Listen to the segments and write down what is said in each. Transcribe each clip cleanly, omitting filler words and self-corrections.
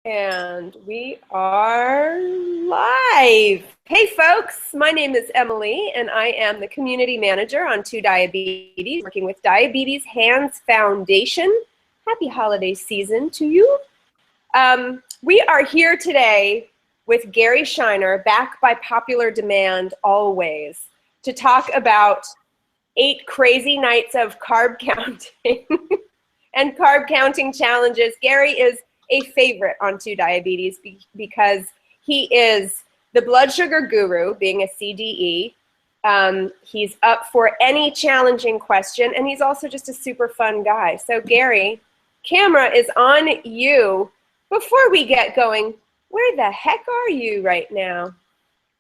And we are live. Hey folks, my name is Emily and I am the community manager on 2 Diabetes, working with Diabetes Hands Foundation. Happy holiday season to you. We are here today with Gary Scheiner, back by popular demand always, to talk about 8 crazy nights of carb counting and carb counting challenges. Gary is a favorite on 2 Diabetes because he is the blood sugar guru, being a CDE. He's up for any challenging question, and he's also just a super fun guy. So Gary, camera is on you. Before we get going, where the heck are you right now?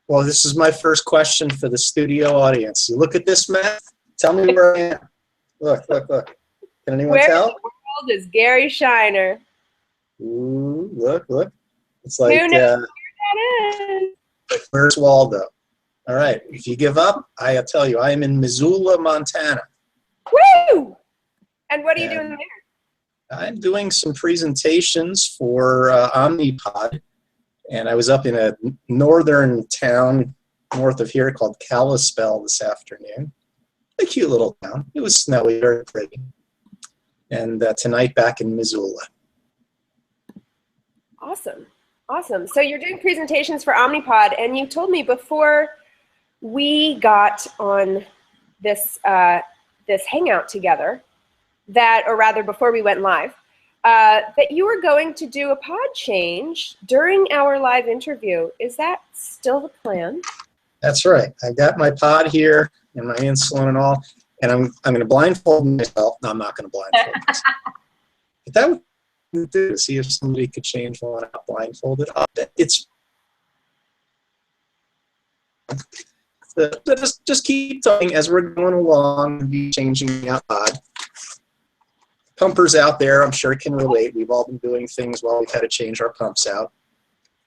Well, this is my first question for the studio audience. You look at this map, tell me where I am. Look, look, look. Can anyone tell? Where in the world is Gary Scheiner? Ooh, look, look. It's like, who knows where that is? like, where's Waldo? All right, if you give up, I'll tell you, I am in Missoula, Montana. Woo! And what are you doing there? I'm doing some presentations for Omnipod, and I was up in a northern town north of here called Kalispell this afternoon. A cute little town. It was snowy, very pretty. And tonight back in Missoula. Awesome. Awesome. So you're doing presentations for Omnipod, and you told me before we got on this this hangout together that, or rather before we went live, that you were going to do a pod change during our live interview. Is that still the plan? That's right. I got my pod here and my insulin and all, and I'm going to blindfold myself. No, I'm not going to blindfold myself. But that would do to see if somebody could change one out blindfolded. It's just keep talking as we're going along. Be changing out pod. Pumpers out there, I'm sure can relate. We've all been doing things while we've had to change our pumps out.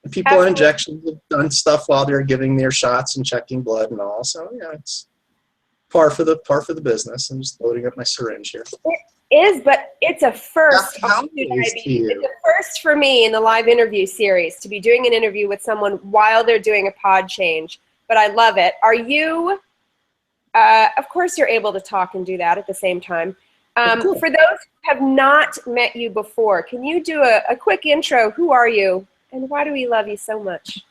And people on injections have done stuff while they're giving their shots and checking blood and all. So yeah, it's par for the business. I'm just loading up my syringe here. It is, but it's a first. It's a first for me in the live interview series to be doing an interview with someone while they're doing a pod change. But I love it. Are you? Of course, you're able to talk and do that at the same time. Cool. For those who have not met you before, can you do a quick intro? Who are you, and why do we love you so much?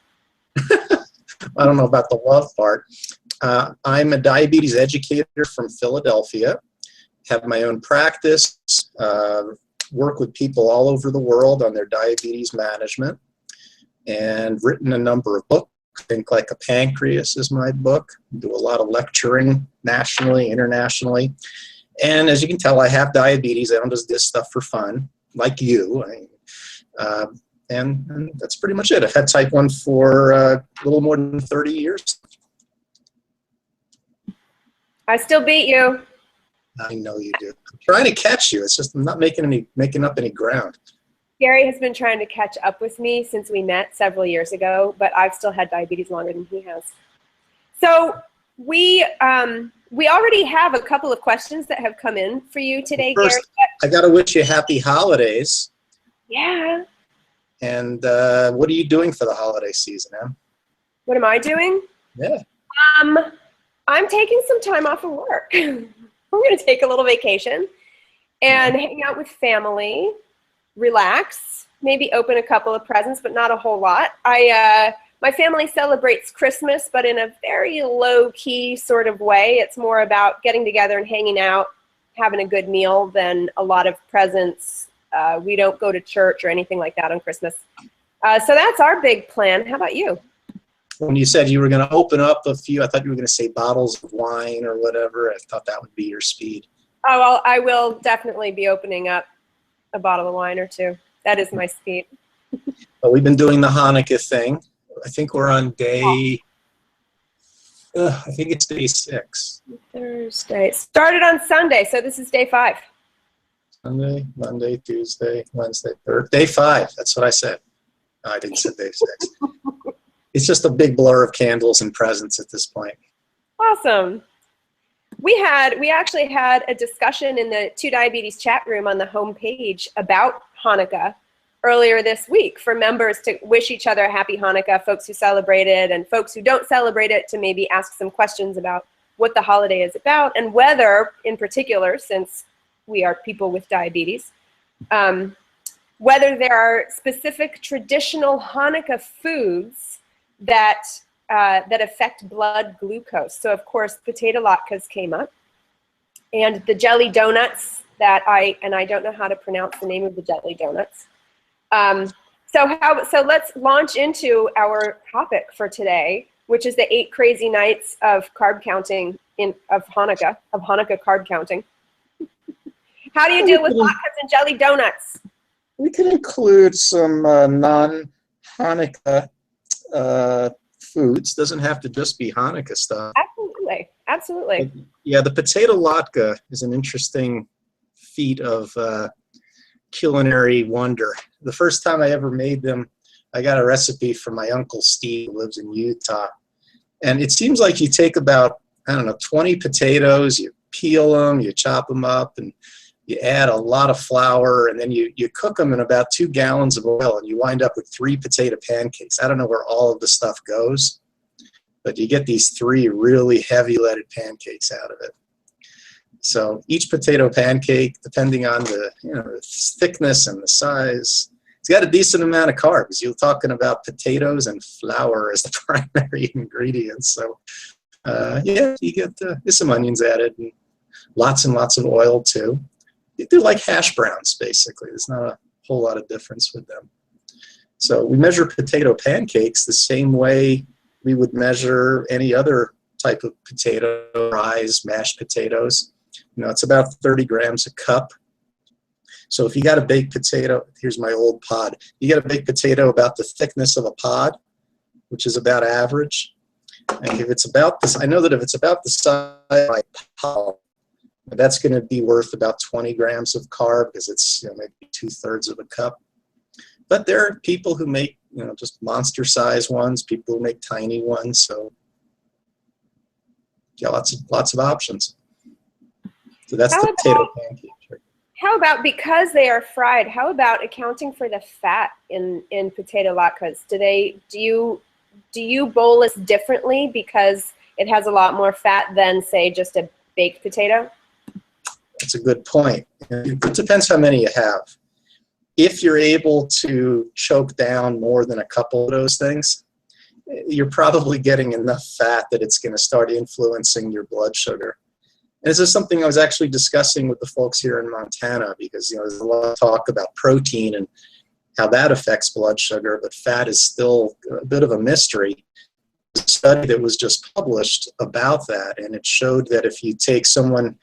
I don't know about the love part. I'm a diabetes educator from Philadelphia. Have my own practice, work with people all over the world on their diabetes management, and written a number of books. Think Like a Pancreas is my book. Do a lot of lecturing nationally, internationally. And as you can tell, I have diabetes. I don't just do this stuff for fun, like you. And that's pretty much it. I've had type 1 for a little more than 30 years. I still beat you. I know you do. I'm trying to catch you. It's just I'm not making up any ground. Gary has been trying to catch up with me since we met several years ago, but I've still had diabetes longer than he has. So we already have a couple of questions that have come in for you today, First, Gary. I got to wish you happy holidays. Yeah. And what are you doing for the holiday season, Em? What am I doing? Yeah. I'm taking some time off of work. I'm going to take a little vacation and hang out with family, relax, maybe open a couple of presents, but not a whole lot. My family celebrates Christmas, but in a very low-key sort of way. It's more about getting together and hanging out, having a good meal than a lot of presents. We don't go to church or anything like that on Christmas. So that's our big plan. How about you? When you said you were going to open up a few, I thought you were going to say bottles of wine or whatever. I thought that would be your speed. Oh, well, I will definitely be opening up a bottle of wine or two. That is my speed. But we've been doing the Hanukkah thing. I think we're on day, I think it's day 6. Thursday. Started on Sunday, so this is day 5. Sunday, Monday, Tuesday, Wednesday, day 5. That's what I said. No, I didn't say day 6. It's just a big blur of candles and presents at this point. Awesome. We actually had a discussion in the 2 Diabetes chat room on the homepage about Hanukkah. earlier this week for members to wish each other a happy Hanukkah, folks who celebrate it and folks who don't celebrate it to maybe ask some questions about what the holiday is about and whether, in particular, since we are people with diabetes, whether there are specific traditional Hanukkah foods that that affect blood glucose. So of course, potato latkes came up, and the jelly donuts that I don't know how to pronounce the name of the jelly donuts. So let's launch into our topic for today, which is the 8 crazy nights of carb counting of Hanukkah carb counting. How do you deal with latkes and jelly donuts? We can include some non-Hanukkah foods. Doesn't have to just be Hanukkah stuff. Absolutely, absolutely. But yeah, the potato latke is an interesting feat of culinary wonder. The first time I ever made them, I got a recipe from my uncle Steve, who lives in Utah. And it seems like you take about, 20 potatoes, you peel them, you chop them up, and you add a lot of flour, and then you cook them in about 2 gallons of oil, and you wind up with 3 potato pancakes. I don't know where all of the stuff goes, but you get these 3 really heavy-leaded pancakes out of it. So each potato pancake, depending on the thickness and the size, it's got a decent amount of carbs. You're talking about potatoes and flour as the primary ingredients. So yeah, you get some onions added and lots of oil too. They're like hash browns, basically. There's not a whole lot of difference with them. So we measure potato pancakes the same way we would measure any other type of potato, fries, mashed potatoes. It's about 30 grams a cup. So if you got a baked potato, here's my old pod. You got a baked potato about the thickness of a pod, which is about average. And if it's about this, I know that if it's about the size of my palm, that's going to be worth about 20 grams of carb because it's maybe 2/3 of a cup. But there are people who make just monster size ones, people who make tiny ones. So yeah, lots of options. So that's the potato pancake. How about, because they are fried, how about accounting for the fat in potato latkes? Do you bolus differently because it has a lot more fat than, say, just a baked potato? That's a good point. It depends how many you have. If you're able to choke down more than a couple of those things, you're probably getting enough fat that it's going to start influencing your blood sugar. And this is something I was actually discussing with the folks here in Montana because there's a lot of talk about protein and how that affects blood sugar, but fat is still a bit of a mystery. There's a study that was just published about that, and it showed that if you take someone,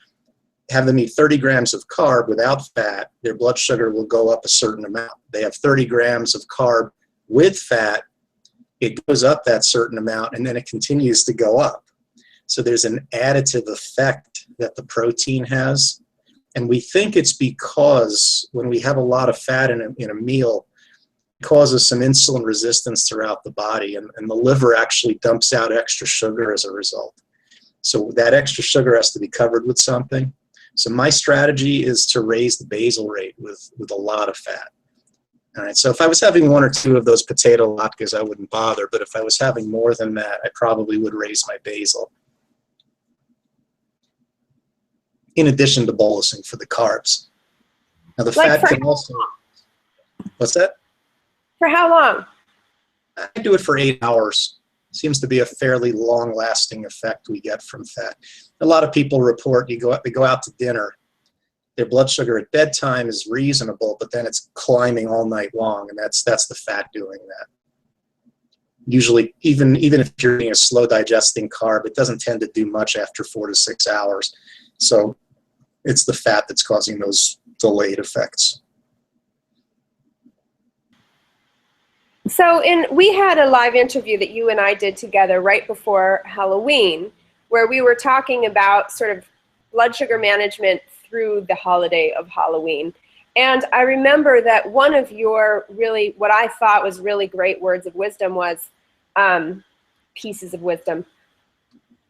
have them eat 30 grams of carb without fat, their blood sugar will go up a certain amount. They have 30 grams of carb with fat, it goes up that certain amount, and then it continues to go up. So there's an additive effect that the protein has. And we think it's because when we have a lot of fat in a meal, it causes some insulin resistance throughout the body, and the liver actually dumps out extra sugar as a result. So that extra sugar has to be covered with something. So my strategy is to raise the basal rate with a lot of fat. All right, so if I was having 1 or 2 of those potato latkes, I wouldn't bother. But if I was having more than that, I probably would raise my basal, in addition to bolusing for the carbs. Now the fat can also, what's that? For how long? I do it for 8 hours. Seems to be a fairly long-lasting effect we get from fat. A lot of people report they go out to dinner, their blood sugar at bedtime is reasonable, but then it's climbing all night long, and that's the fat doing that. Usually, even if you're eating a slow digesting carb, it doesn't tend to do much after 4 to 6 hours. So it's the fat that's causing those delayed effects. So we had a live interview that you and I did together right before Halloween, where we were talking about sort of blood sugar management through the holiday of Halloween. And I remember that one of your really, what I thought was really great words of wisdom was, pieces of wisdom,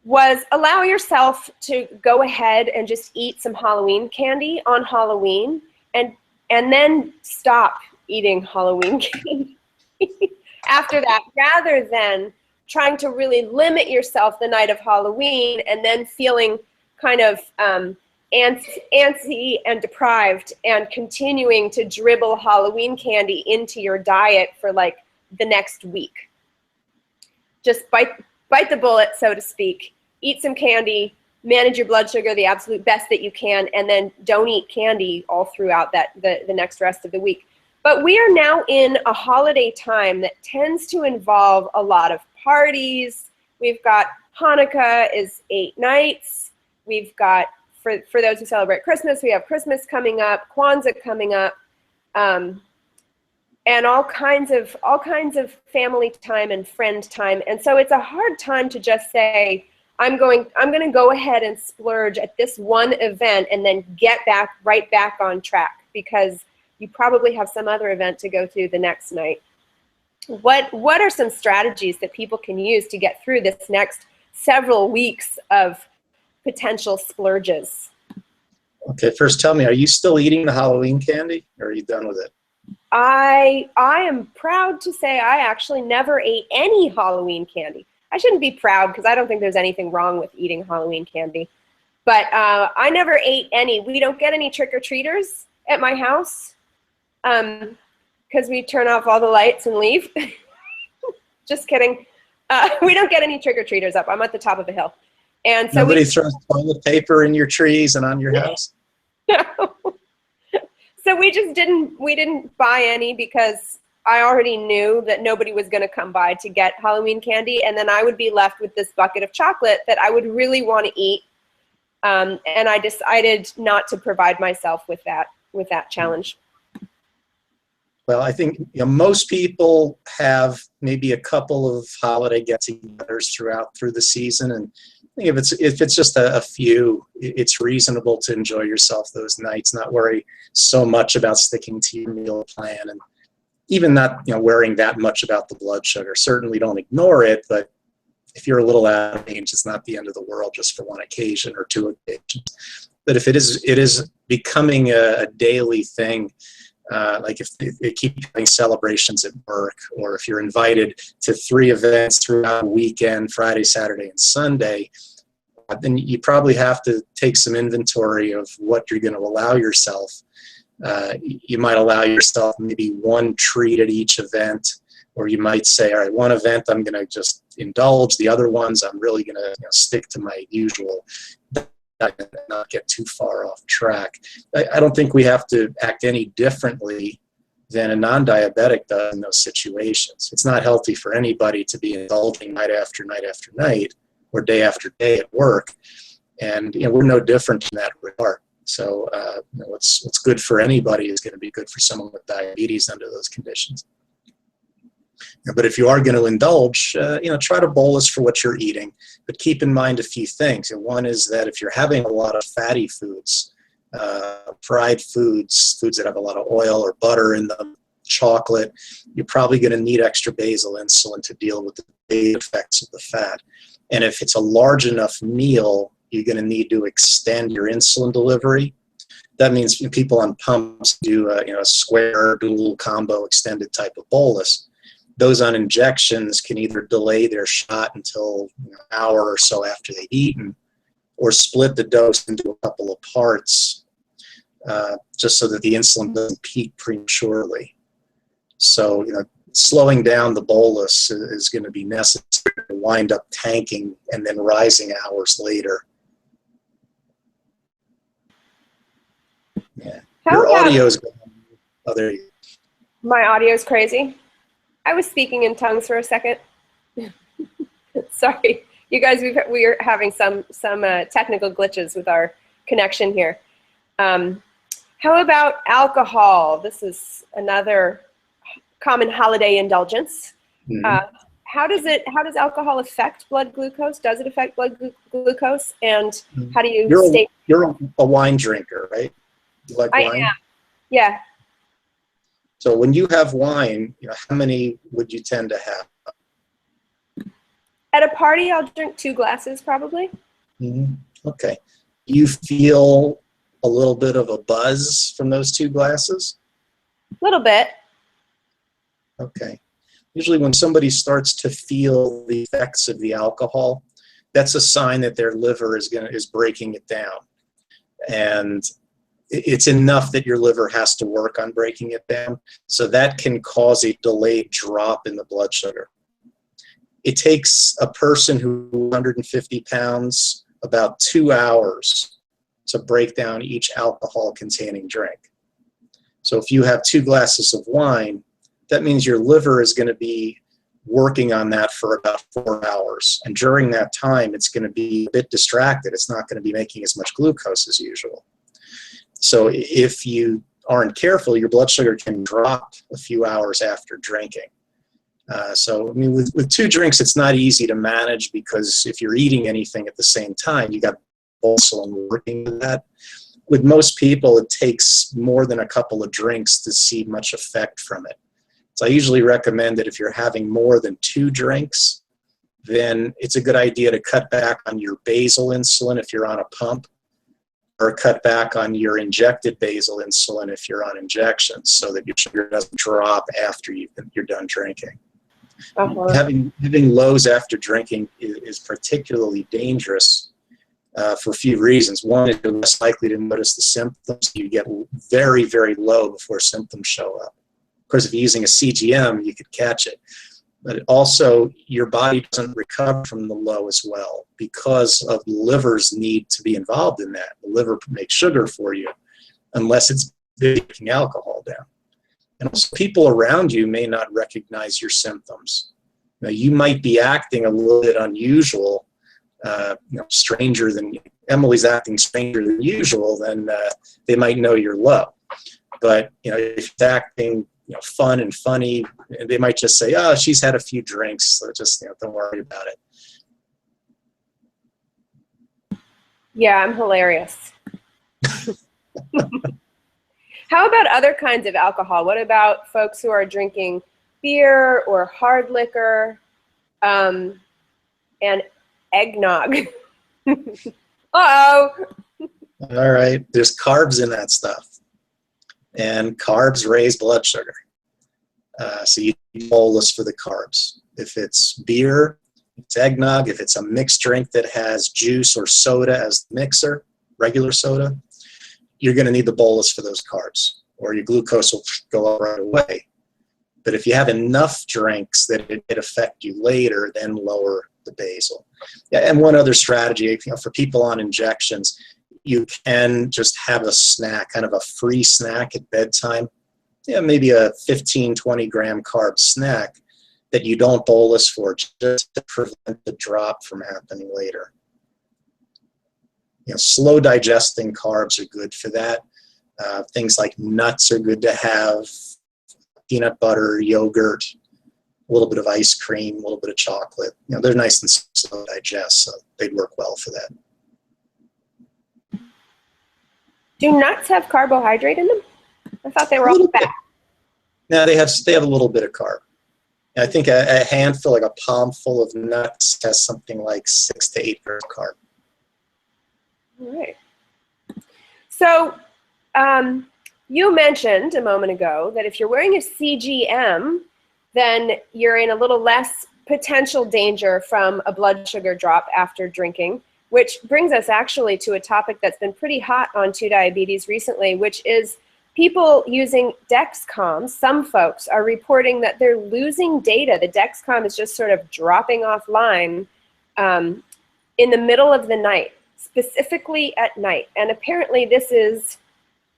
was allow yourself to go ahead and just eat some Halloween candy on Halloween and then stop eating Halloween candy after that, rather than trying to really limit yourself the night of Halloween and then feeling kind of antsy and deprived and continuing to dribble Halloween candy into your diet for like the next week. Just bite the bullet, so to speak. Eat some candy, manage your blood sugar the absolute best that you can, and then don't eat candy all throughout the next rest of the week. But we are now in a holiday time that tends to involve a lot of parties. We've got Hanukkah is 8 nights. We've got, for those who celebrate Christmas, we have Christmas coming up, Kwanzaa coming up, and all kinds of family time and friend time. And so it's a hard time to just say, I'm going to go ahead and splurge at this one event and then get right back on track, because you probably have some other event to go to the next night. What are some strategies that people can use to get through this next several weeks of potential splurges? Okay, first tell me, are you still eating the Halloween candy, or are you done with it? I am proud to say I actually never ate any Halloween candy. I shouldn't be proud, because I don't think there's anything wrong with eating Halloween candy. But I never ate any. We don't get any trick-or-treaters at my house, because we turn off all the lights and leave. Just kidding. We don't get any trick-or-treaters up. I'm at the top of a hill. And so nobody throws toilet paper in your trees and on your house? No. So we didn't buy any, because I already knew that nobody was going to come by to get Halloween candy, and then I would be left with this bucket of chocolate that I would really want to eat. And I decided not to provide myself with that challenge. Well, I think most people have maybe a couple of holiday get-togethers through the season, and I think if it's just a few, it's reasonable to enjoy yourself those nights, not worry so much about sticking to your meal plan, and even not worrying that much about the blood sugar. Certainly don't ignore it, but if you're a little out of range, it's not the end of the world just for one occasion or two occasions. But if it is becoming a daily thing, like if they keep having celebrations at work, or if you're invited to 3 events throughout the weekend, Friday, Saturday, and Sunday, then you probably have to take some inventory of what you're going to allow yourself. You might allow yourself maybe one treat at each event, or you might say, all right, one event I'm going to just indulge, the other ones I'm really going to stick to my usual diet and not get too far off track. I don't think we have to act any differently than a non-diabetic does in those situations. It's not healthy for anybody to be indulging night after night after night, or day after day at work, and we're no different in that regard. So what's good for anybody is going to be good for someone with diabetes under those conditions. But if you are going to indulge, try to bolus for what you're eating, but keep in mind a few things. And one is that if you're having a lot of fatty foods, fried foods that have a lot of oil or butter in them, chocolate, you're probably going to need extra basal insulin to deal with the effects of the fat. And if it's a large enough meal, you're going to need to extend your insulin delivery. That means people on pumps do a square, dual, combo, extended type of bolus. Those on injections can either delay their shot until an hour or so after they've eaten, or split the dose into a couple of parts, just so that the insulin doesn't peak prematurely. So, slowing down the bolus is going to be necessary to wind up tanking and then rising hours later. Yeah. Your audio is going. Oh, there you go. My audio is crazy. I was speaking in tongues for a second. Sorry, you guys. We are having some technical glitches with our connection here. How about alcohol? This is another common holiday indulgence. Mm-hmm. How does alcohol affect blood glucose? Does it affect blood glucose? And how do you You're a wine drinker, right? You like wine? I am. Yeah. So when you have wine, how many would you tend to have? At a party, I'll drink 2 glasses probably. Mm-hmm. Okay. Do you feel a little bit of a buzz from those 2 glasses? A little bit. Okay. Usually when somebody starts to feel the effects of the alcohol, that's a sign that their liver is breaking it down. And it's enough that your liver has to work on breaking it down. So that can cause a delayed drop in the blood sugar. It takes a person who's 150 pounds about 2 hours to break down each alcohol-containing drink. So if you have 2 glasses of wine, that means your liver is going to be working on that for about 4 hours. And during that time, it's going to be a bit distracted. It's not going to be making as much glucose as usual. So if you aren't careful, your blood sugar can drop a few hours after drinking. So I mean, with 2 drinks, it's not easy to manage, because if you're eating anything at the same time, you got insulin working with that. With most people, it takes more than a couple of drinks to see much effect from it. So I usually recommend that if you're having more than 2 drinks, then it's a good idea to cut back on your basal insulin if you're on a pump, or cut back on your injected basal insulin if you're on injections, so that your sugar doesn't drop after you're done drinking. Having lows after drinking is particularly dangerous for a few reasons. One is you're less likely to notice the symptoms. You get very, very low before symptoms show up. Of course, if you're using a CGM, you could catch it. But also, your body doesn't recover from the low as well, because of the liver's need to be involved in that. The liver makes sugar for you unless it's breaking alcohol down. And also, people around you may not recognize your symptoms. Now, you might be acting a little bit unusual, stranger than Emily's acting stranger than usual, then they might know you're low. But if it's acting fun and funny, they might just say, "Oh, she's had a few drinks, so just don't worry about it." Yeah, I'm hilarious. How about other kinds of alcohol? What about folks who are drinking beer or hard liquor and eggnog? Uh-oh. All right, there's carbs in that stuff, and carbs raise blood sugar. So you bolus for the carbs. If it's beer, it's eggnog. If it's a mixed drink that has juice or soda as the mixer, regular soda, you're going to need the bolus for those carbs, or your glucose will go up right away. But if you have enough drinks that it affect you later, then lower the basal. Yeah, and one other strategy, for people on injections, you can just have a snack, kind of a free snack at bedtime. Yeah, maybe a 15, 20 gram carb snack that you don't bolus for, just to prevent the drop from happening later. Slow digesting carbs are good for that. Things like nuts are good to have, peanut butter, yogurt, a little bit of ice cream, a little bit of chocolate. They're nice and slow to digest, so they'd work well for that. Do nuts have carbohydrate in them? I thought they were all fat. No, they have a little bit of carb. I think a handful, like a palm full of nuts, has something like 6 to 8 grams of carb. All right. So you mentioned a moment ago that if you're wearing a CGM, then you're in a little less potential danger from a blood sugar drop after drinking, which brings us actually to a topic that's been pretty hot on 2 Diabetes recently, which is people using Dexcom. Some folks are reporting that they're losing data. The Dexcom is just sort of dropping offline in the middle of the night, specifically at night. And apparently this is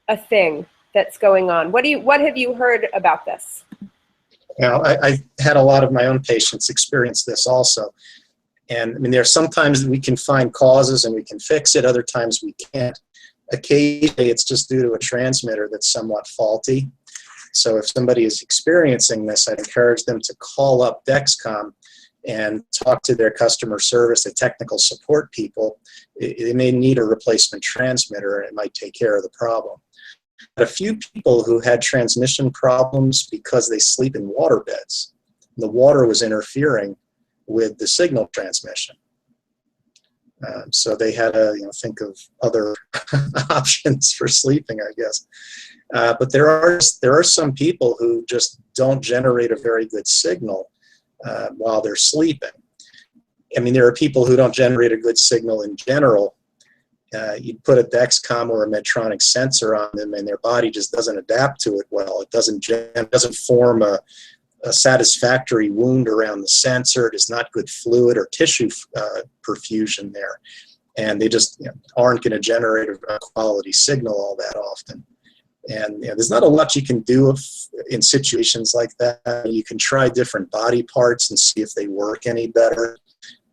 a thing that's going on. What have you heard about this? I had a lot of my own patients experience this also. And I mean, there are sometimes we can find causes and we can fix it, other times we can't. Occasionally it's just due to a transmitter that's somewhat faulty. So if somebody is experiencing this, I'd encourage them to call up Dexcom and talk to their customer service, the technical support people. They may need a replacement transmitter, and it might take care of the problem. But a few people who had transmission problems because they sleep in water beds. The water was interfering with the signal transmission. So they had to think of other options for sleeping, I guess. But there are some people who just don't generate a very good signal while they're sleeping. I mean, there are people who don't generate a good signal in general. You put a Dexcom or a Medtronic sensor on them, and their body just doesn't adapt to it well. It doesn't form a satisfactory wound around the sensor. There's not good fluid or tissue perfusion there, and they just aren't going to generate a quality signal all that often. And there's not a lot you can do in situations like that. You can try different body parts and see if they work any better.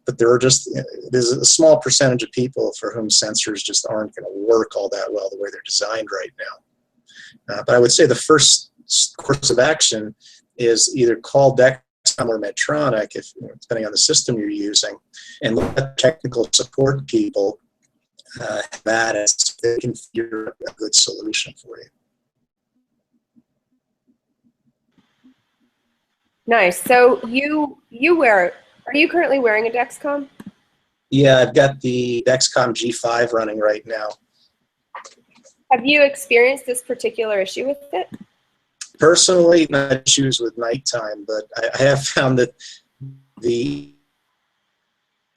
But there's a small percentage of people for whom sensors just aren't going to work all that well the way they're designed right now. But I would say the first course of action is either call Dexcom or Medtronic, depending on the system you're using, and let technical support people have that as they can figure a good solution for you. Nice. So are you currently wearing a Dexcom? Yeah, I've got the Dexcom G5 running right now. Have you experienced this particular issue with it? Personally, not issues with nighttime, but I have found that the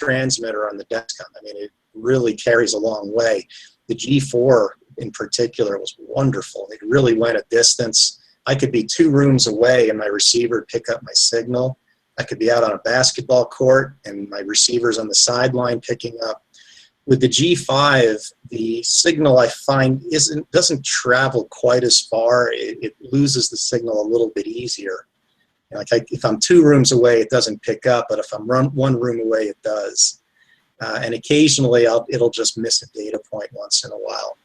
transmitter on the Dexcom, I mean, it really carries a long way. The G4 in particular was wonderful. It really went a distance. I could be 2 rooms away and my receiver would pick up my signal. I could be out on a basketball court and my receiver's on the sideline picking up. With the G5, the signal I find doesn't travel quite as far. It loses the signal a little bit easier. If I'm 2 rooms away, it doesn't pick up, but if I'm 1 room away, it does. And occasionally, it'll just miss a data point once in a while.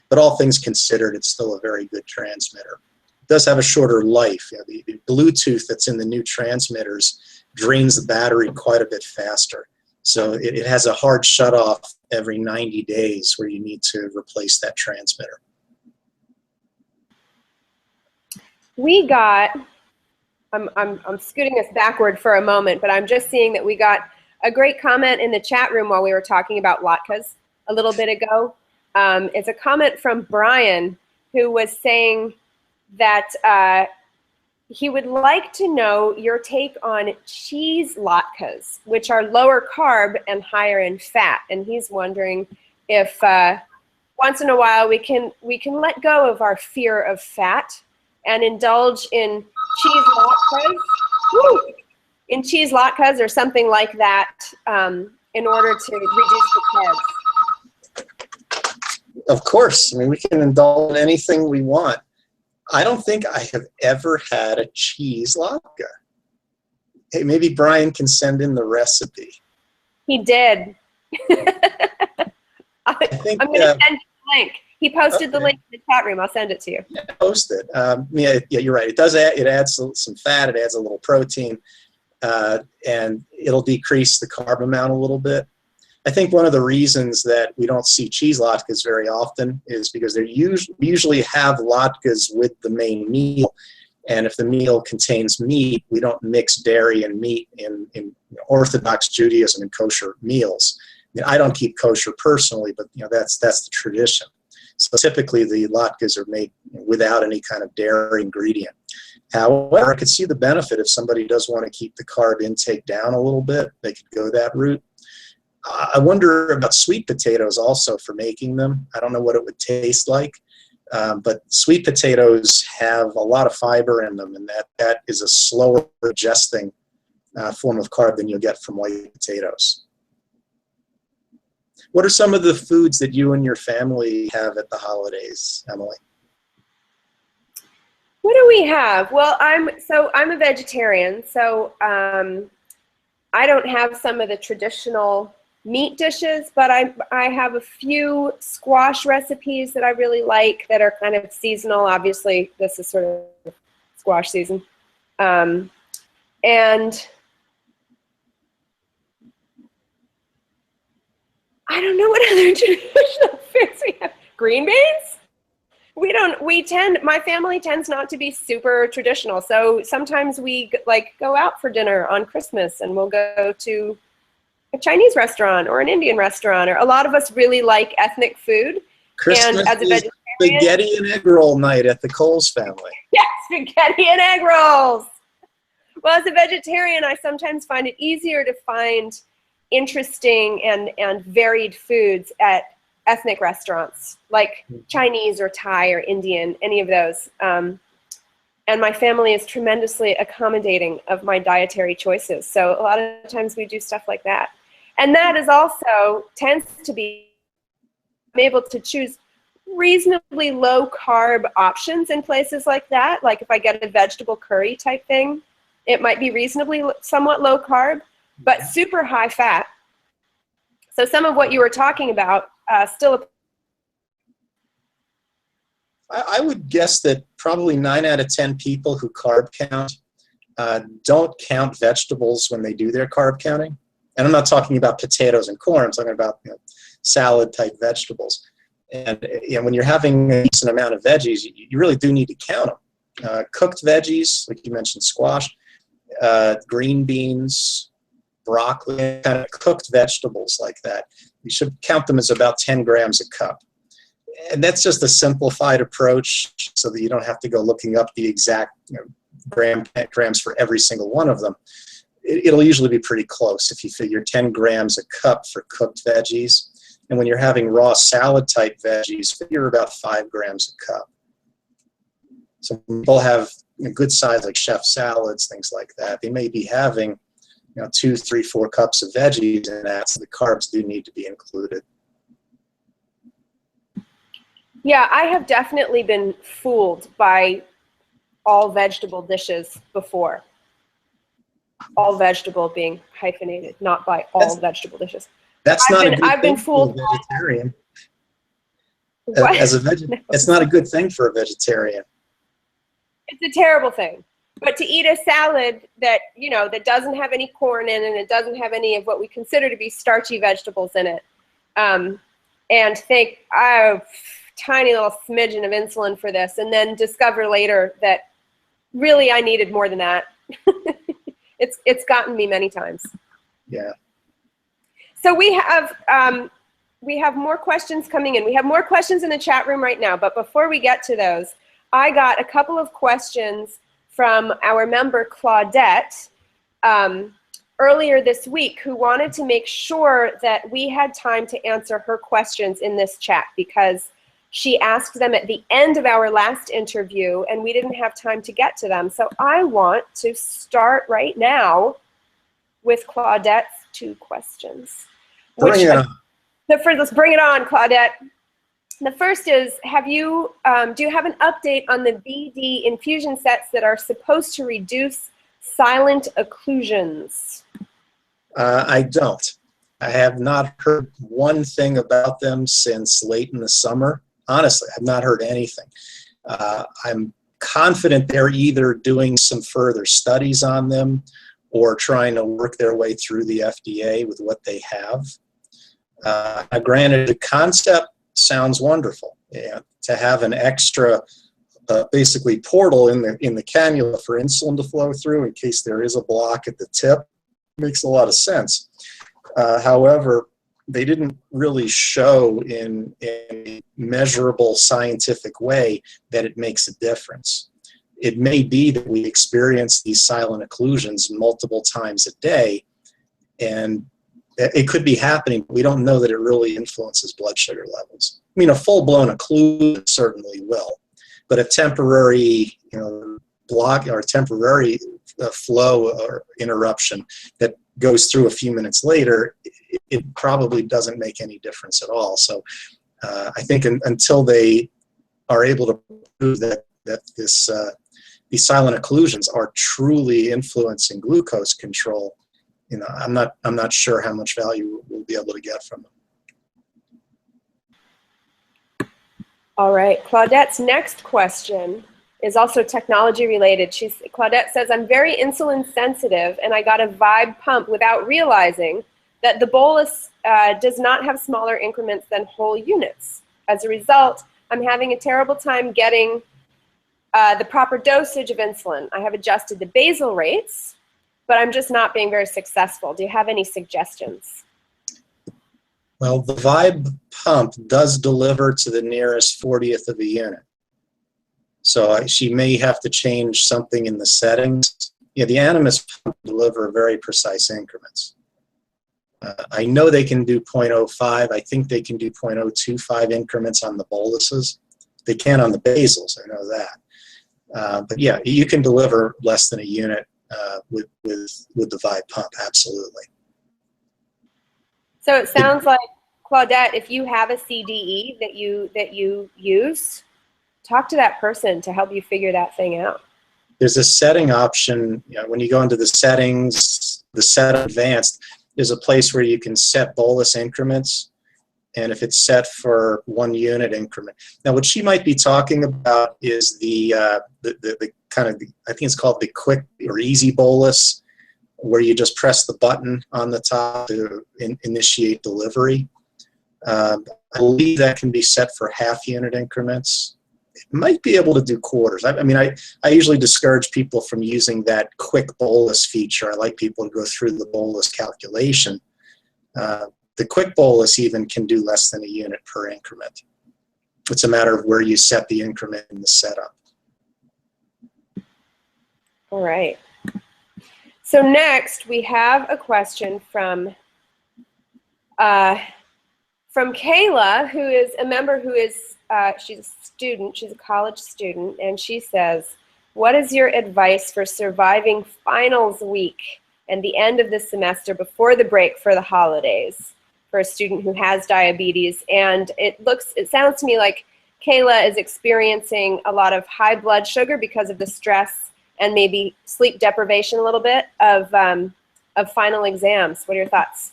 But all things considered, it's still a very good transmitter. It does have a shorter life. The Bluetooth that's in the new transmitters drains the battery quite a bit faster. So it has a hard shut-off every 90 days where you need to replace that transmitter. We got, I'm scooting us backward for a moment, but I'm just seeing that we got a great comment in the chat room while we were talking about latkes a little bit ago. It's a comment from Brian, who was saying that he would like to know your take on cheese latkes, which are lower carb and higher in fat. And he's wondering if once in a while we can let go of our fear of fat and indulge in cheese latkes. Woo! In cheese latkes or something like that in order to reduce the carbs. Of course. I mean, we can indulge in anything we want. I don't think I have ever had a cheese latke. Hey, maybe Brian can send in the recipe. He did. I'm going to send you the link. He posted the link in the chat room. I'll send it to you. Yeah, post it. Yeah, you're right. It adds some fat. It adds a little protein. And it'll decrease the carb amount a little bit. I think one of the reasons that we don't see cheese latkes very often is because we usually have latkes with the main meal, and if the meal contains meat, we don't mix dairy and meat in Orthodox Judaism and kosher meals. I mean, I don't keep kosher personally, but that's the tradition. So typically the latkes are made without any kind of dairy ingredient. However, I could see the benefit if somebody does want to keep the carb intake down a little bit. They could go that route. I wonder about sweet potatoes also for making them. I don't know what it would taste like, but sweet potatoes have a lot of fiber in them, and that is a slower digesting form of carb than you'll get from white potatoes. What are some of the foods that you and your family have at the holidays, Emily? What do we have? Well, I'm a vegetarian, so I don't have some of the traditional meat dishes, but I have a few squash recipes that I really like that are kind of seasonal. Obviously, this is sort of squash season. And I don't know what other traditional foods we have. Green beans? My family tends not to be super traditional. So sometimes we go out for dinner on Christmas and we'll go to a Chinese restaurant or an Indian restaurant, or a lot of us really like ethnic food. Christmas and as a vegetarian, spaghetti and egg roll night at the Coles family. Yes, spaghetti and egg rolls. Well, as a vegetarian, I sometimes find it easier to find interesting and varied foods at ethnic restaurants, like Chinese or Thai or Indian, any of those. And my family is tremendously accommodating of my dietary choices. So a lot of times we do stuff like that. And that is also tends to be, I'm able to choose reasonably low carb options in places like that. Like if I get a vegetable curry type thing, it might be reasonably somewhat low carb, but super high fat. So some of what you were talking about still. I would guess that probably 9 out of 10 people who carb count don't count vegetables when they do their carb counting. And I'm not talking about potatoes and corn. I'm talking about salad type vegetables. And when you're having a decent amount of veggies, you really do need to count them. Cooked veggies, like you mentioned, squash, green beans, broccoli, kind of cooked vegetables like that. You should count them as about 10 grams a cup. And that's just a simplified approach so that you don't have to go looking up the exact grams for every single one of them. It'll usually be pretty close if you figure 10 grams a cup for cooked veggies. And when you're having raw salad type veggies, figure about 5 grams a cup. So people have a good size like chef salads, things like that. They may be having 2, 3, 4 cups of veggies in that, so the carbs do need to be included. Yeah, I have definitely been fooled by all vegetable dishes before. All vegetable being hyphenated, not by all vegetable dishes. That's not a good I've been thing fooled for a vegetarian. What? As a no. It's not a good thing for a vegetarian. It's a terrible thing. But to eat a salad that, that doesn't have any corn in it, and it doesn't have any of what we consider to be starchy vegetables in it, and think, tiny little smidgen of insulin for this, and then discover later that really I needed more than that. It's gotten me many times. Yeah. So we have more questions coming in. We have more questions in the chat room right now, but before we get to those, I got a couple of questions from our member Claudette earlier this week, who wanted to make sure that we had time to answer her questions in this chat, because she asked them at the end of our last interview and we didn't have time to get to them. So I want to start right now with Claudette's 2 questions. Bring it on. Let's bring it on, Claudette. The first is, do you have an update on the BD infusion sets that are supposed to reduce silent occlusions? I don't. I have not heard one thing about them since late in the summer. Honestly, I've not heard anything. I'm confident they're either doing some further studies on them or trying to work their way through the FDA with what they have. Granted, the concept sounds wonderful. To have an extra, basically, portal in the cannula for insulin to flow through in case there is a block at the tip makes a lot of sense. However, they didn't really show in a measurable scientific way that it makes a difference. It may be that we experience these silent occlusions multiple times a day, and it could be happening, but we don't know that it really influences blood sugar levels. I mean, a full-blown occlusion certainly will, but a temporary block or temporary flow or interruption that goes through a few minutes later, it probably doesn't make any difference at all. So I think until they are able to prove that these silent occlusions are truly influencing glucose control, I'm not sure how much value we'll be able to get from them. All right, Claudette's next question is also technology related. Claudette says, I'm very insulin sensitive and I got a Vibe pump without realizing that the bolus does not have smaller increments than whole units. As a result, I'm having a terrible time getting the proper dosage of insulin. I have adjusted the basal rates, but I'm just not being very successful. Do you have any suggestions? Well, the Vibe pump does deliver to the nearest 40th of a unit. So she may have to change something in the settings. Yeah, the Animus pump deliver very precise increments. I know they can do 0.05. I think they can do 0.025 increments on the boluses. They can on the basals, I know that. But yeah, you can deliver less than a unit with the Vibe pump, absolutely. So it sounds like, Claudette, if you have a CDE that you use, talk to that person to help you figure that thing out. There's a setting option, when you go into the settings, the set advanced, there's a place where you can set bolus increments, and if it's set for 1 unit increment. Now, what she might be talking about is the kind of, I think it's called the quick or easy bolus, where you just press the button on the top to initiate delivery. I believe that can be set for half unit increments. It might be able to do quarters. I mean, I usually discourage people from using that quick bolus feature. I like people to go through the bolus calculation. The quick bolus even can do less than a unit per increment. It's a matter of where you set the increment in the setup. All right. So next we have a question from Kayla, who is a member who is, she's a student, she's a college student, and she says, what is your advice for surviving finals week and the end of the semester before the break for the holidays for a student who has diabetes? And it sounds to me like Kayla is experiencing a lot of high blood sugar because of the stress and maybe sleep deprivation a little bit of final exams. What are your thoughts?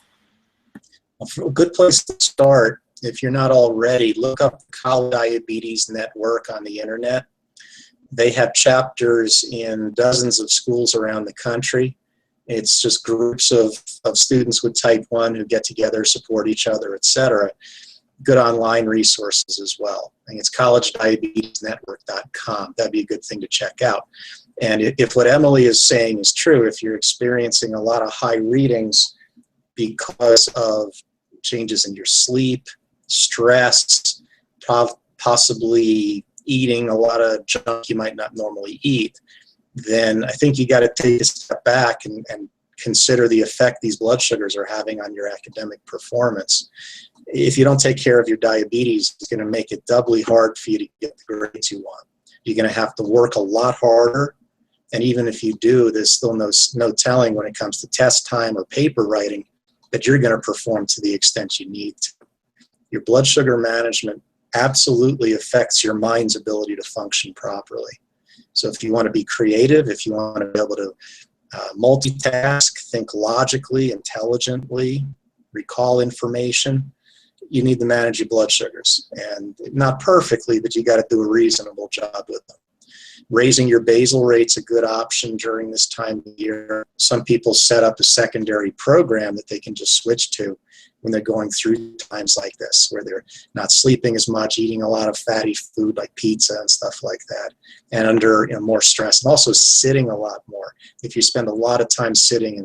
A good place to start, if you're not already, look up the College Diabetes Network on the internet. They have chapters in dozens of schools around the country. It's just groups of students with type 1 who get together, support each other, etc. Good online resources as well. I think it's collegediabetesnetwork.com. That'd be a good thing to check out. And if what Emily is saying is true, if you're experiencing a lot of high readings because of changes in your sleep, stress, possibly eating a lot of junk you might not normally eat, then I think you got to take a step back and consider the effect these blood sugars are having on your academic performance. If you don't take care of your diabetes, it's going to make it doubly hard for you to get the grades you want. You're going to have to work a lot harder. And even if you do, there's still no telling when it comes to test time or paper writing that you're going to perform to the extent you need to. Your blood sugar management absolutely affects your mind's ability to function properly. So if you want to be creative, if you want to be able to multitask, think logically, intelligently, recall information, you need to manage your blood sugars. And not perfectly, but you got to do a reasonable job with them. Raising your basal rate's a good option during this time of year. Some people set up a secondary program that they can just switch to when they're going through times like this, where they're not sleeping as much, eating a lot of fatty food like pizza and stuff like that, and under more stress, and also sitting a lot more. If you spend a lot of time sitting,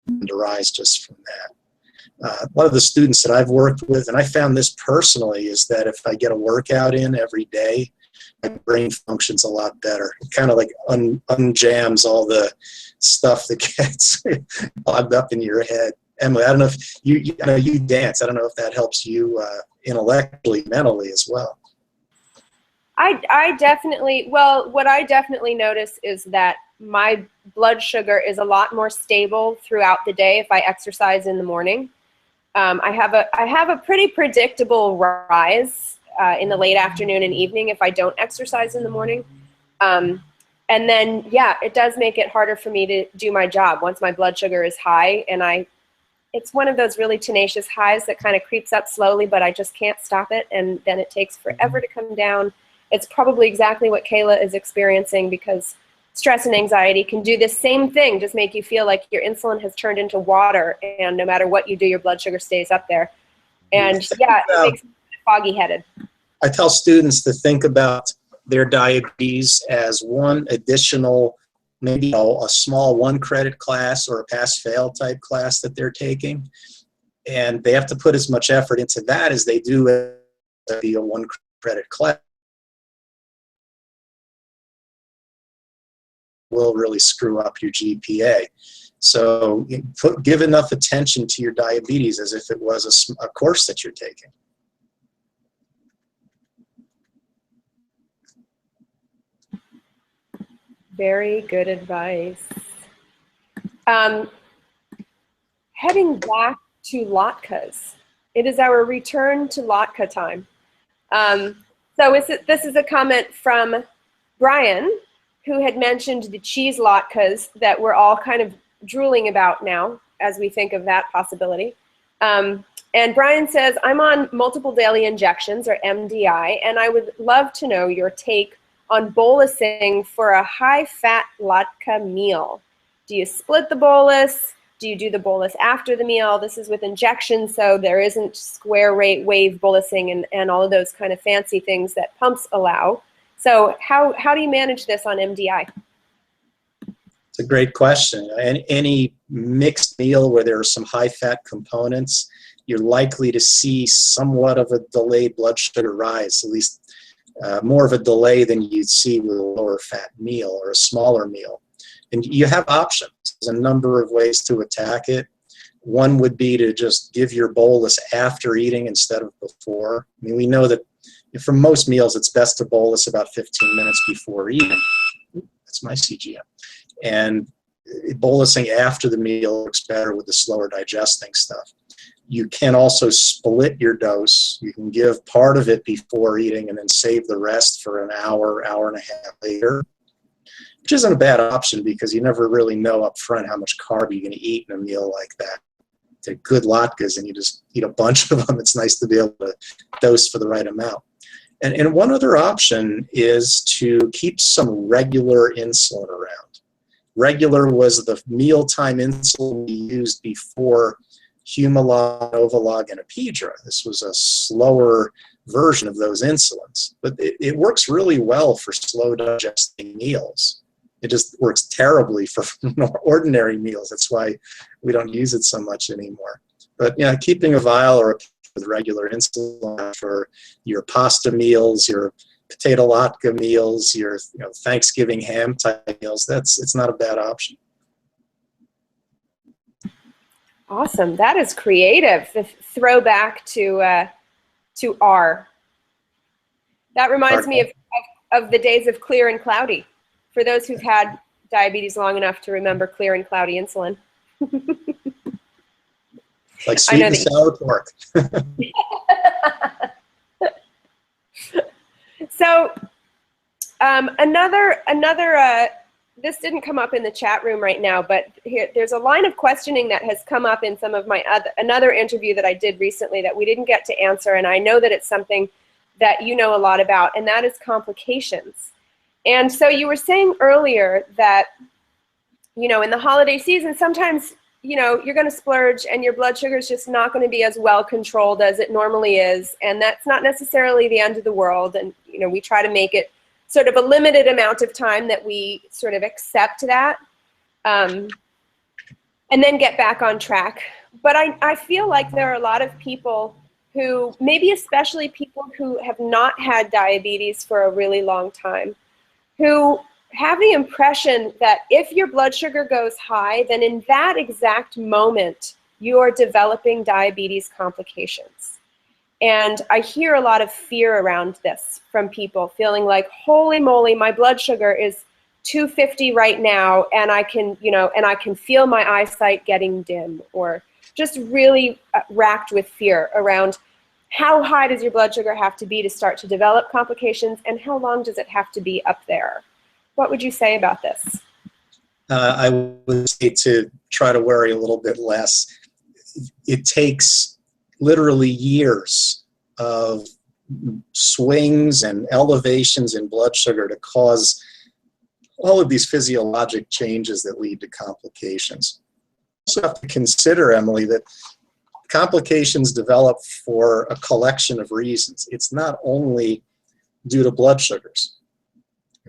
and arise just from that. One of the students that I've worked with, and I found this personally, is that if I get a workout in every day, my brain functions a lot better. It kind of like unjams all the stuff that gets clogged up in your head. Emily, I don't know if I know you dance. I don't know if that helps you intellectually, mentally as well. I definitely, well, what I definitely notice is that my blood sugar is a lot more stable throughout the day if I exercise in the morning. I have a pretty predictable rise in the late afternoon and evening if I don't exercise in the morning. And then, yeah, it does make it harder for me to do my job once my blood sugar is high, and it's one of those really tenacious highs that kind of creeps up slowly, but I just can't stop it, and then it takes forever to come down. It's probably exactly what Kayla is experiencing, because stress and anxiety can do the same thing, just make you feel like your insulin has turned into water, and no matter what you do, your blood sugar stays up there. And yeah, it makes me foggy-headed. I tell students to think about their diabetes as one additional, maybe a small 1-credit class or a pass-fail type class that they're taking. And they have to put as much effort into that as they do be a 1 credit class. Will really screw up your GPA. So give enough attention to your diabetes as if it was a course that you're taking. Very good advice. Heading back to latkes. It is our return to latke time. This is a comment from Brian, who had mentioned the cheese latkes that we're all kind of drooling about now as we think of that possibility. And Brian says, I'm on multiple daily injections, or MDI, and I would love to know your take on bolusing for a high-fat latke meal. Do you split the bolus? Do you do the bolus after the meal? This is with injections, so there isn't square rate wave bolusing and all of those kind of fancy things that pumps allow. So how do you manage this on MDI? It's a great question. Any mixed meal where there are some high-fat components, you're likely to see somewhat of a delayed blood sugar rise, at least more of a delay than you'd see with a lower fat meal or a smaller meal. And you have options. There's a number of ways to attack it. One would be to just give your bolus after eating instead of before. I mean, we know that for most meals, it's best to bolus about 15 minutes before eating. That's my CGM. And bolusing after the meal works better with the slower digesting stuff. You can also split your dose. You can give part of it before eating and then save the rest for an hour, hour and a half later, which isn't a bad option because you never really know up front how much carb you're going to eat in a meal like that. They're good latkes and you just eat a bunch of them. It's nice to be able to dose for the right amount. And one other option is to keep some regular insulin around. Regular was the mealtime insulin we used before Humalog, Novolog, and Apidra. This was a slower version of those insulins. But it works really well for slow digesting meals. It just works terribly for ordinary meals. That's why we don't use it so much anymore. But yeah, keeping a vial or a with regular insulin for your pasta meals, your potato latke meals, your Thanksgiving ham type meals, it's not a bad option. Awesome. That is creative. The throwback to R. That reminds me of the days of clear and cloudy. For those who've had diabetes long enough to remember clear and cloudy insulin. Like sweet and sour pork. So this didn't come up in the chat room right now, but there's a line of questioning that has come up in some of my another interview that I did recently that we didn't get to answer, and I know that it's something that you know a lot about, and that is complications. And so you were saying earlier that, in the holiday season, sometimes, you're going to splurge and your blood sugar is just not going to be as well controlled as it normally is. And that's not necessarily the end of the world. And, we try to make it sort of a limited amount of time that we sort of accept that and then get back on track. But I feel like there are a lot of people who, maybe especially people who have not had diabetes for a really long time, who have the impression that if your blood sugar goes high, then in that exact moment, you are developing diabetes complications. And I hear a lot of fear around this from people, feeling like, holy moly, my blood sugar is 250 right now, and I can feel my eyesight getting dim, or just really racked with fear around how high does your blood sugar have to be to start to develop complications, and how long does it have to be up there? What would you say about this? I would say to try to worry a little bit less. It takes literally years of swings and elevations in blood sugar to cause all of these physiologic changes that lead to complications. You also have to consider, Emily, that complications develop for a collection of reasons. It's not only due to blood sugars.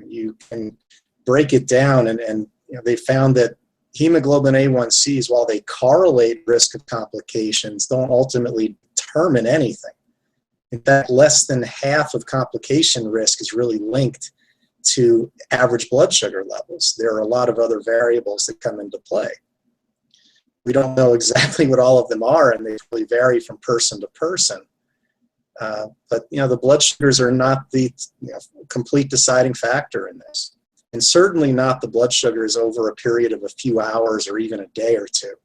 You can break it down, and they found that hemoglobin A1Cs, while they correlate risk of complications, don't ultimately determine anything. In fact, less than half of complication risk is really linked to average blood sugar levels. There are a lot of other variables that come into play. We don't know exactly what all of them are, and they really vary from person to person. But the blood sugars are not the complete deciding factor in this, and certainly not the blood sugars over a period of a few hours or even a day or two.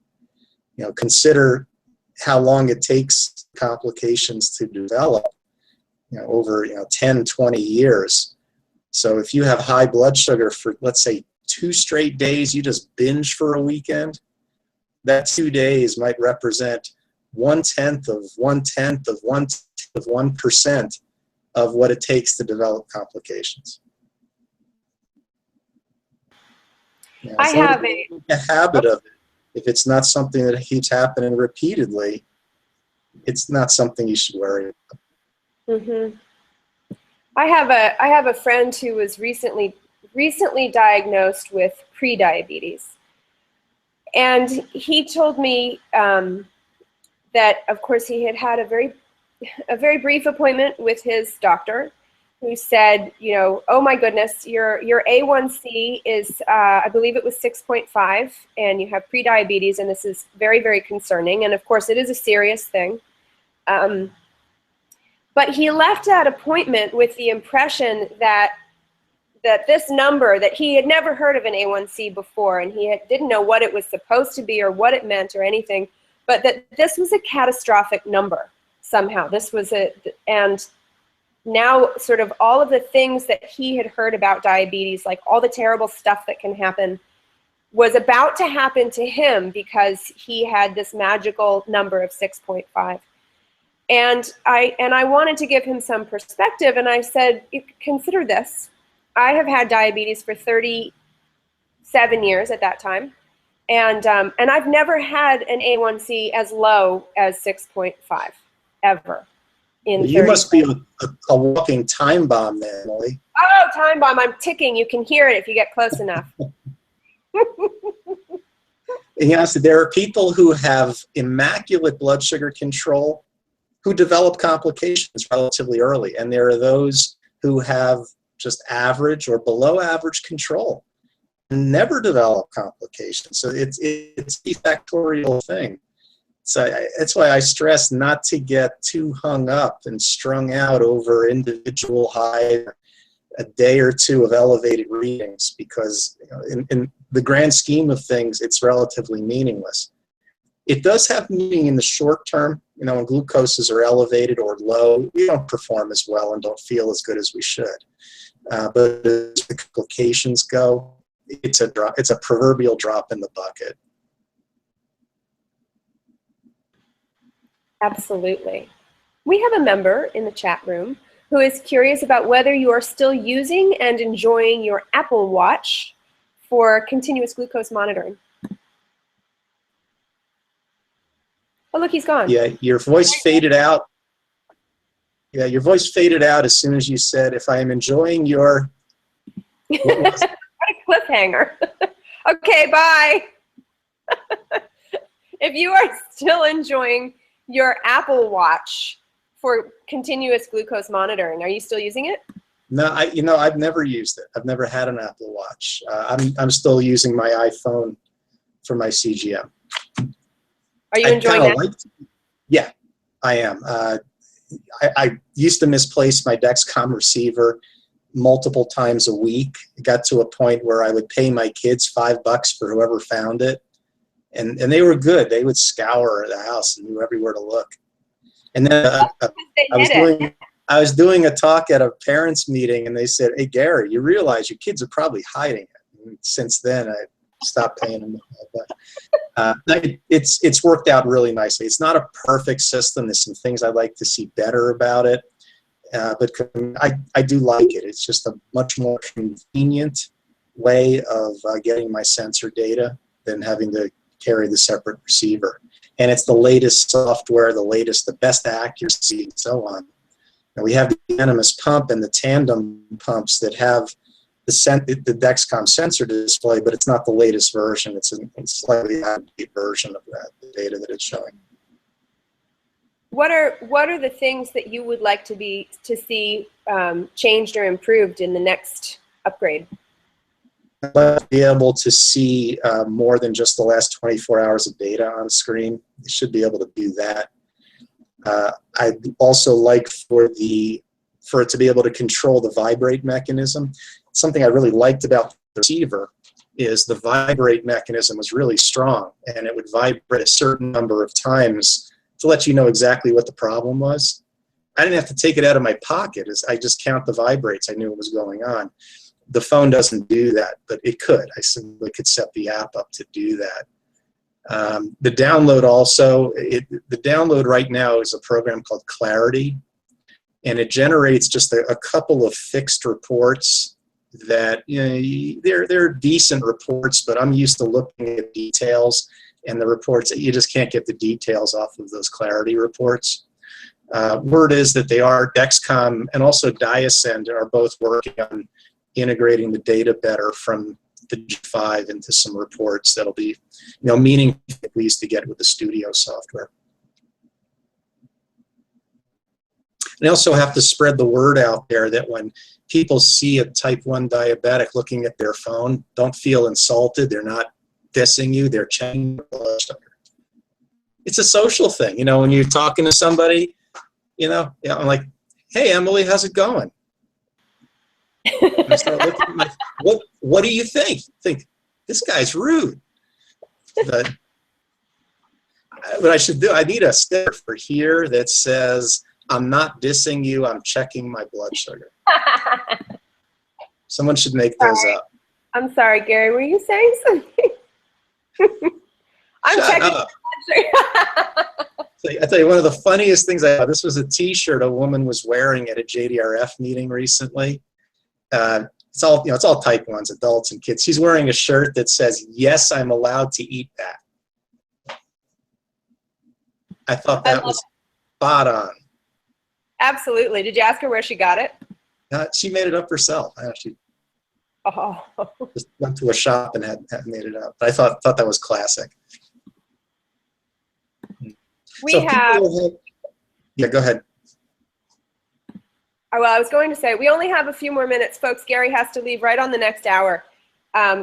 Consider how long it takes complications to develop, over 10, 20 years. So if you have high blood sugar for, let's say, 2 straight days, you just binge for a weekend, that 2 days might represent 1/10 of 1/10 of 1/10 of 1% of what it takes to develop complications. I have a habit of it. If it's not something that keeps happening repeatedly, it's not something you should worry about. Mm-hmm. I have a friend who was recently diagnosed with prediabetes, and he told me that, of course, he had a very brief appointment with his doctor, who said, oh my goodness, your A1C is, I believe it was 6.5, and you have prediabetes, and this is very, very concerning. And of course, it is a serious thing. But he left that appointment with the impression that this number, that he had never heard of an A1C before, and he didn't know what it was supposed to be or what it meant or anything, but that this was a catastrophic number somehow. And now sort of all of the things that he had heard about diabetes, like all the terrible stuff that can happen, was about to happen to him because he had this magical number of 6.5. And I wanted to give him some perspective, and I said, consider this. I have had diabetes for 37 years at that time, and I've never had an A1C as low as 6.5 ever. You must be a walking time bomb then, Emily. Oh, time bomb. I'm ticking. You can hear it if you get close enough. Yes, there are people who have immaculate blood sugar control who develop complications relatively early, and there are those who have just average or below average control and never develop complications. So it's a factorial thing. So that's why I stress not to get too hung up and strung out over individual high, a day or two of elevated readings, because in the grand scheme of things, it's relatively meaningless. It does have meaning in the short term. When glucoses are elevated or low, we don't perform as well and don't feel as good as we should. But as the complications go, it's a proverbial drop in the bucket. Absolutely. We have a member in the chat room who is curious about whether you are still using and enjoying your Apple Watch for continuous glucose monitoring. Oh, look, he's gone. Yeah, your voice faded out. Yeah, your voice faded out as soon as you said, if I am enjoying your... What a cliffhanger. Okay, bye. If you are still enjoying your Apple Watch for continuous glucose monitoring, are you still using it? No, I've never used it. I've never had an Apple Watch. I'm still using my iPhone for my CGM. Are you enjoying that? Yeah, I am. I used to misplace my Dexcom receiver multiple times a week. It got to a point where I would pay my kids $5 for whoever found it. And they were good. They would scour the house and knew everywhere to look. And then I was doing a talk at a parents' meeting, and they said, "Hey, Gary, you realize your kids are probably hiding it." And since then, I stopped paying them. But it's worked out really nicely. It's not a perfect system. There's some things I'd like to see better about it. But I do like it. It's just a much more convenient way of getting my sensor data than having to carry the separate receiver. And it's the latest software, the best accuracy, and so on. And we have the Animus pump and the tandem pumps that have the Dexcom sensor display, but it's not the latest version. It's a slightly outdated version of that, the data that it's showing. What are the things that you would like to see changed or improved in the next upgrade? I'd like to be able to see more than just the last 24 hours of data on screen. You should be able to do that. I'd also like for it to be able to control the vibrate mechanism. Something I really liked about the receiver is the vibrate mechanism was really strong, and it would vibrate a certain number of times to let you know exactly what the problem was. I didn't have to take it out of my pocket. I just count the vibrates. I knew what was going on. The phone doesn't do that, but it could. I simply could set the app up to do that. The download also, the download right now is a program called Clarity, and it generates just a couple of fixed reports that, they're decent reports, but I'm used to looking at details, and the reports, you just can't get the details off of those Clarity reports. Word is that Dexcom and also Diasend are both working on integrating the data better from the G5 into some reports that'll be, meaningful at least to get with the Studio software. And I also have to spread the word out there that when people see a type 1 diabetic looking at their phone, don't feel insulted. They're not dissing you. They're checking your blood sugar. It's a social thing. When you're talking to somebody, I'm like, hey, Emily, how's it going? And I start looking at what do you think? Think, this guy's rude. But what I should do, I need a sticker for here that says, I'm not dissing you, I'm checking my blood sugar. Someone should make those up. I'm sorry, Gary, were you saying something? I'm checking my blood sugar. I tell you, one of the funniest things I saw, this was a t-shirt a woman was wearing at a JDRF meeting recently. It's all type 1s, adults and kids. She's wearing a shirt that says, "Yes, I'm allowed to eat that." I thought that was spot on. Absolutely. Did you ask her where she got it? She made it up herself. She just went to a shop and had made it up. But I thought that was classic. Yeah, go ahead. Well, I was going to say, we only have a few more minutes, folks. Gary has to leave right on the next hour.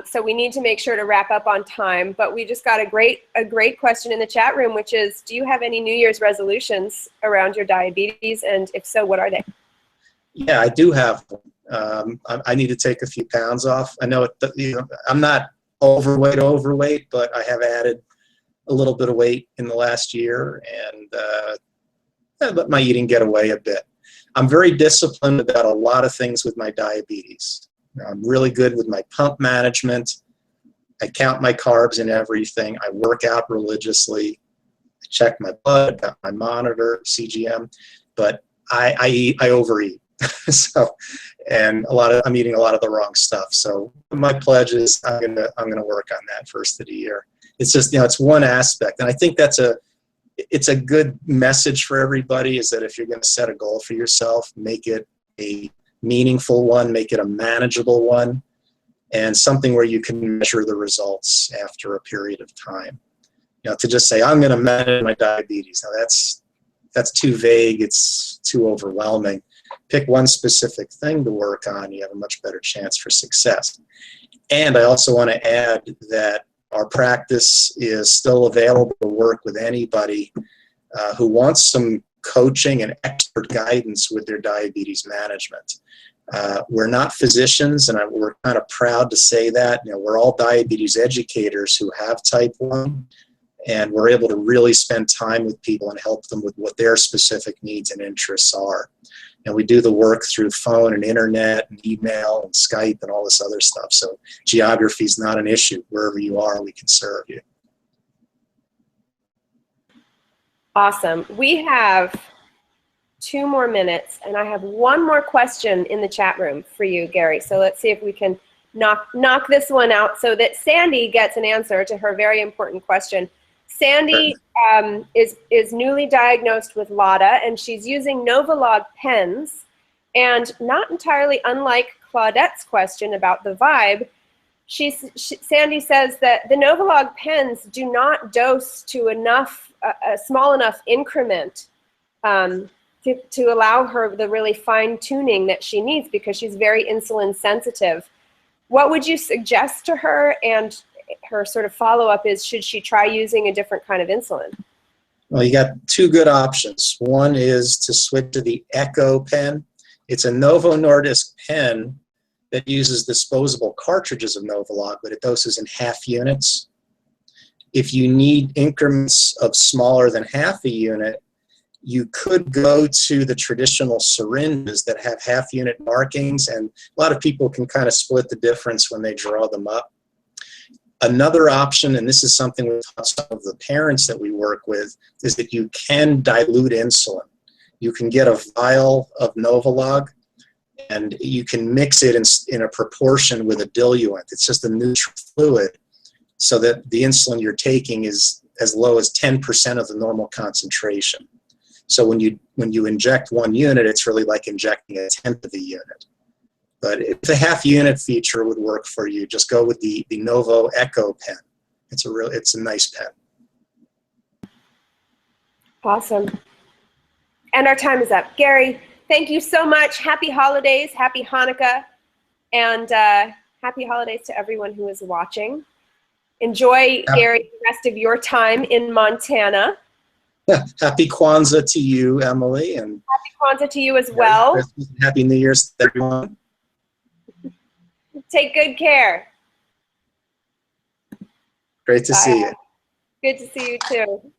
So we need to make sure to wrap up on time. But we just got a great question in the chat room, which is, do you have any New Year's resolutions around your diabetes? And if so, what are they? Yeah, I do have one. I need to take a few pounds off. I know I'm not overweight, but I have added a little bit of weight in the last year, and let my eating get away a bit. I'm very disciplined about a lot of things with my diabetes. I'm really good with my pump management. I count my carbs and everything. I work out religiously. I check my blood, got my monitor, CGM, but I overeat. I'm eating a lot of the wrong stuff. So my pledge is I'm gonna work on that first of the year. It's just, it's one aspect, and I think it's a good message for everybody, is that if you're going to set a goal for yourself, make it a meaningful one, make it a manageable one, and something where you can measure the results after a period of time. To just say, I'm going to manage my diabetes, now that's too vague, it's too overwhelming. Pick one specific thing to work on, you have a much better chance for success. And I also want to add that our practice is still available to work with anybody who wants some coaching and expert guidance with their diabetes management. We're not physicians, and we're kind of proud to say that. We're all diabetes educators who have type 1, and we're able to really spend time with people and help them with what their specific needs and interests are. And we do the work through phone and internet and email and Skype and all this other stuff. So geography is not an issue. Wherever you are, we can serve you. Awesome. We have 2 more minutes, and I have one more question in the chat room for you, Gary. So let's see if we can knock this one out so that Sandy gets an answer to her very important question. Sandy is newly diagnosed with LADA, and she's using Novolog pens, and not entirely unlike Claudette's question about the vibe, Sandy says that the Novolog pens do not dose to a small enough increment to allow her the really fine tuning that she needs, because she's very insulin sensitive. What would you suggest to her? And her sort of follow-up is, should she try using a different kind of insulin? Well, you got two good options. One is to switch to the Echo pen. It's a Novo Nordisk pen that uses disposable cartridges of Novolog, but it doses in half units. If you need increments of smaller than half a unit, you could go to the traditional syringes that have half unit markings, and a lot of people can kind of split the difference when they draw them up. Another option, and this is something we taught some of the parents that we work with, is that you can dilute insulin. You can get a vial of Novolog, and you can mix it in a proportion with a diluent. It's just a neutral fluid, so that the insulin you're taking is as low as 10% of the normal concentration. So when you inject 1 unit, it's really like injecting a tenth of a unit. But if the half unit feature would work for you, just go with the Novo Echo pen. It's a nice pen. Awesome. And our time is up. Gary, thank you so much. Happy holidays, happy Hanukkah, and happy holidays to everyone who is watching. Enjoy, Gary, the rest of your time in Montana. Happy Kwanzaa to you, Emily, and happy Kwanzaa to you as well. Merry Christmas and Happy New Year's to everyone. Take good care. Great to see you. Good to see you too.